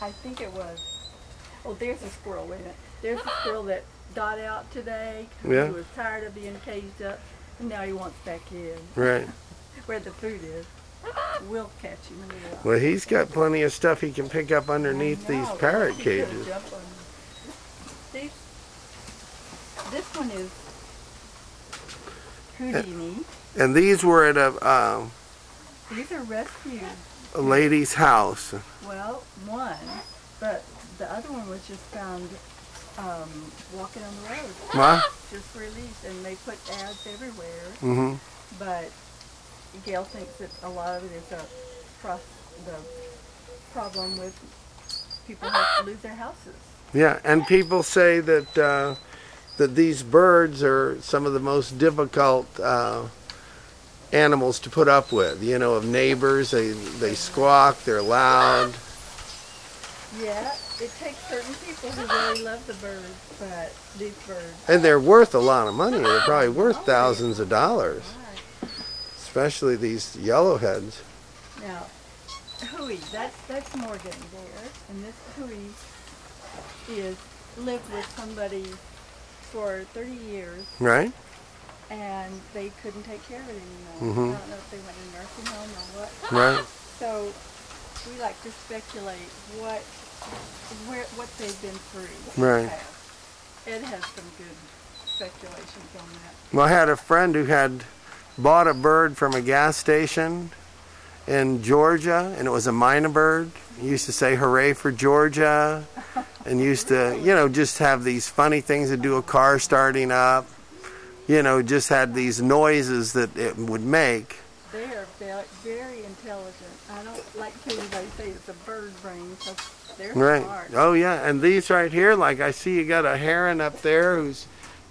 I think it was. Oh, there's a squirrel. Wait a minute. There's a squirrel that got out today. Yeah. He was tired of being caged up, and now he wants back in. Right. Where the food is. We'll catch him in a while. Well, he's got plenty of stuff he can pick up underneath these parrot cages. This one is Houdini. And these were at a These are rescued. lady's house. Well, one, but the other one was just found walking on the road. What? Just released, and they put ads everywhere. Mm-hmm. But Gail thinks that a lot of it is the problem with people have to lose their houses. Yeah, and people say that that these birds are some of the most difficult animals to put up with. You know, of neighbors, they squawk, they're loud. Yeah, it takes certain people who really love the birds, but these birds. And they're worth a lot of money. They're probably worth thousands of dollars. Especially these yellowheads. Now, Huey, that's Morgan there, and this Huey lived with somebody for 30 years. Right. And they couldn't take care of it anymore. Mm-hmm. I don't know if they went in a nursing home or what. Right. So we like to speculate what they've been through. Right. Ed has some good speculations on that. Well, I had a friend who had bought a bird from a gas station in Georgia, and it was a minor bird. He used to say, "Hooray for Georgia," and used to, you know, just have these funny things to do a car starting up. You know, just had these noises that it would make. They are very intelligent. I don't like to anybody say it's a bird brain, because they're smart. Oh yeah, and these right here, like I see you got a heron up there who's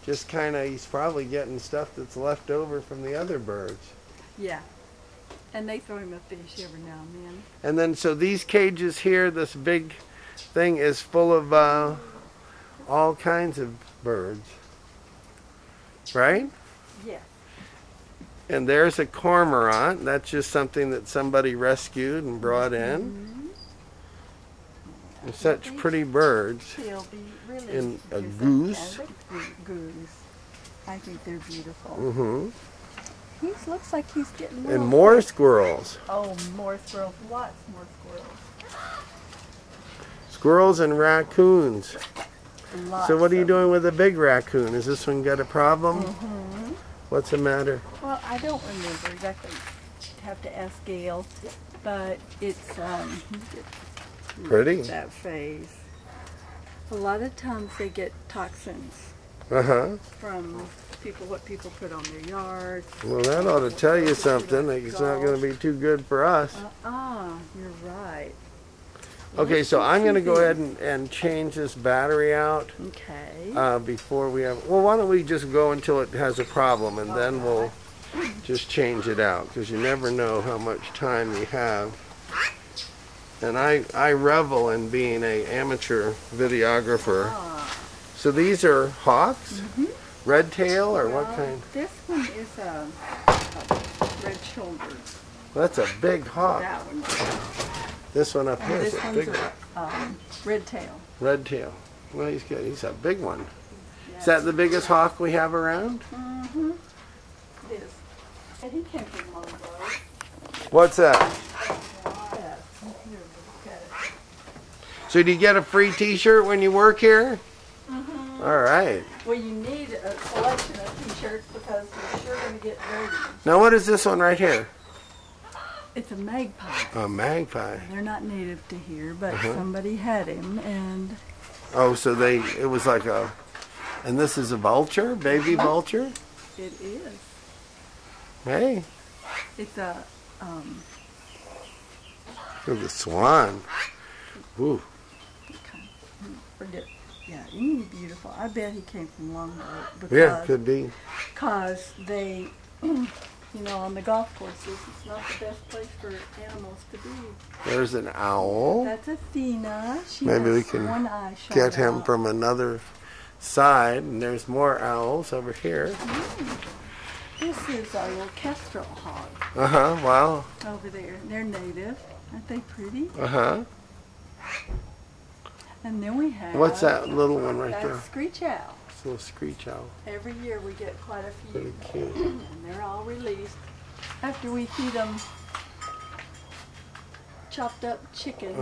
just kind of, he's probably getting stuff that's left over from the other birds. Yeah, and they throw him a fish every now and then. And then, so these cages here, this big thing is full of all kinds of birds. Right? Yeah. And there's a cormorant. That's just something that somebody rescued and brought in. And such pretty birds. Really and a goose. Goose. I think they're beautiful. Mm-hmm. He looks like he's getting And more squirrels. Oh, more squirrels. Lots more squirrels. Squirrels and raccoons. Lots. So what are you doing with a big raccoon? Has this one got a problem? Mm-hmm. What's the matter? Well, I don't remember exactly. Have to ask Gail. But it's pretty. That face. A lot of times they get toxins from what people put on their yards. Well, that ought to tell you something. It's not going to be too good for us. You're right. Okay, so I'm going to go ahead and change this battery out. Okay. Before we have, well, why don't we just go until it has a problem, and then we'll just change it out, because you never know how much time you have. And I revel in being an amateur videographer. So these are hawks? Red tail, or what kind? This one is a red shoulder. That's a big hawk. That one. This one up here is a big one. Red tail. Red tail. Well, he's good. He's a big one. Is that the biggest hawk we have around? Mm-hmm. It is. And he came from Longboat. What's that? So do you get a free t-shirt when you work here? Mm-hmm. All right. Well, you need a collection of t-shirts because you're sure going to get dirty. Now what is this one right here? It's a magpie. A magpie. They're not native to here, but somebody had him, and... Oh, so it was like a... And this is a vulture? Baby vulture? It is. Hey. It's a... Look at the swan. Ooh. Forget. Yeah, isn't he beautiful? I bet he came from Longboat. Yeah, could be. Because they... You know, on the golf courses, it's not the best place for animals to be. There's an owl. That's Athena. She Maybe has we can one eye shot get him out. from another side. And there's more owls over here. This is our little kestrel hog. Wow. Over there. They're native. Aren't they pretty? And then we have... What's that little one right there? That's screech owl. It's a little screech owl. Every year we get quite a few. Pretty cute. And they're all released after we feed them chopped up chicken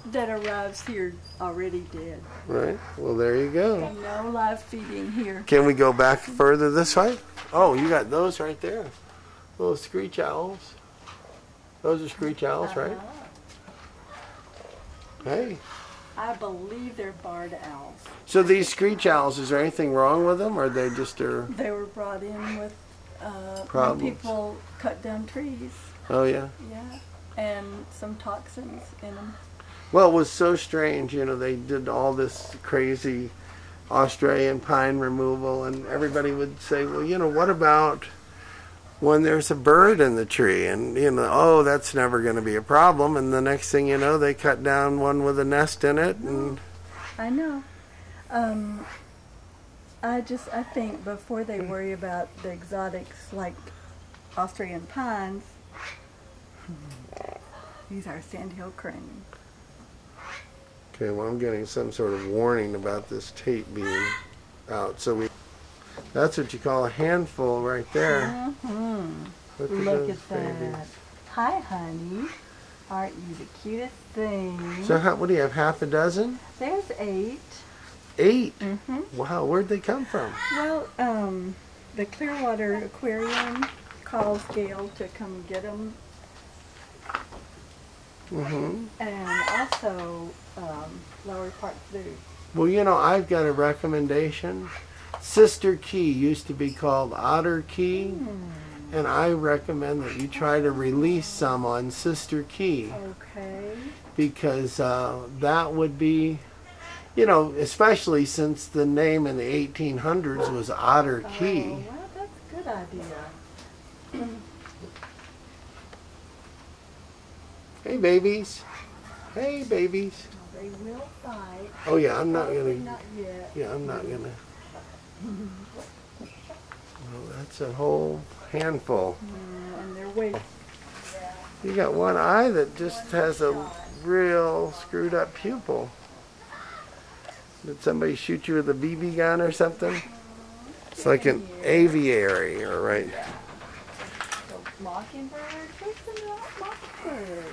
that arrives here already dead. Right. Well, there you go. And no live feeding here. Can we go back further this way? Oh, you got those right there. Little screech owls. Those are screech owls, right? Hey. I believe they're barred owls. So these screech owls, is there anything wrong with them, or they just are? They were brought in with when problems. people cut down trees. Oh yeah. Yeah, and some toxins in them. Well, it was so strange. You know, they did all this crazy Australian pine removal, and everybody would say, well, you know, what about when there's a bird in the tree? And, you know, oh, that's never going to be a problem. And the next thing you know, they cut down one with a nest in it. And I know. I think before they worry about the exotics like Australian pines, these are sandhill crane. Okay, well, I'm getting some sort of warning about this tape being out. So that's what you call a handful right there. Look at that. Babies. Hi, honey. Aren't you the cutest thing? So what do you have, half a dozen? There's 8. 8? Wow, where'd they come from? Well, the Clearwater Aquarium calls Gail to come get them. And also Lower Park Zoo. Well, you know, I've got a recommendation. Sister Key used to be called Otter Key, and I recommend that you try to release some on Sister Key. Okay. Because that would be, you know, especially since the name in the 1800s was Otter Key. Oh, well, that's a good idea. Hey, babies. Hey, babies. They will fight. Oh, yeah, I'm not going to. Not yet. Yeah, I'm not going to. Well, that's a whole handful. And they're weak. You got one eye that just has a real screwed up pupil. Did somebody shoot you with a BB gun or something? It's like an aviary, or right? Mockingbird? Where's the mockingbird?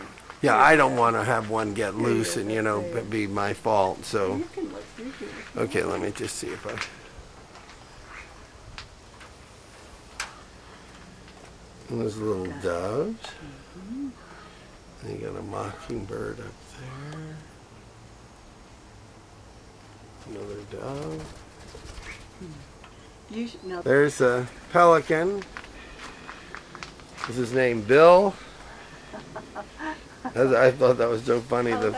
Yeah, I don't want to have one get loose and, you know, be my fault, so. You can look through here. Okay, let me just see if I. And there's little doves. And you got a mockingbird up there. Another dove. There's a pelican. Is his name Bill? I thought that was so funny. The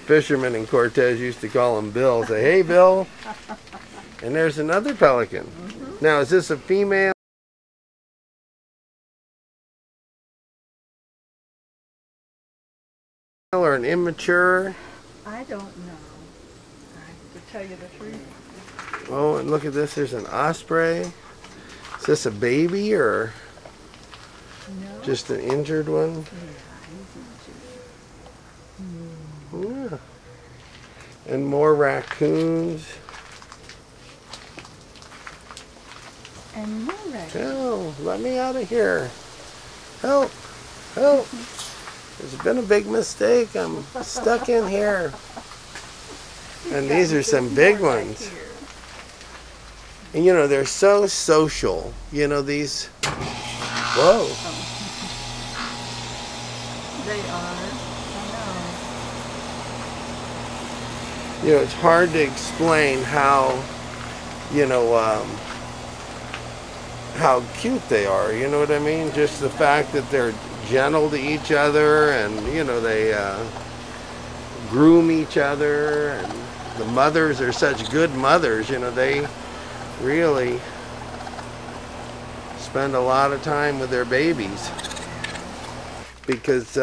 fishermen in Cortez used to call him Bill. Say, hey, Bill. And there's another pelican. Now, is this a female or an immature? I don't know. To tell you the truth. Oh, and look at this. There's an osprey. Is this a baby or just an injured one? Yeah. And more raccoons. And more raccoons. Oh, let me out of here. Help. Help. There's been a big mistake. I'm stuck in here. And these are some big ones. And you know, they're so social. You know, these. Whoa. They are. You know, it's hard to explain how, you know, how cute they are. You know what I mean? Just the fact that they're gentle to each other, and you know, they groom each other, and the mothers are such good mothers. You know, they really spend a lot of time with their babies because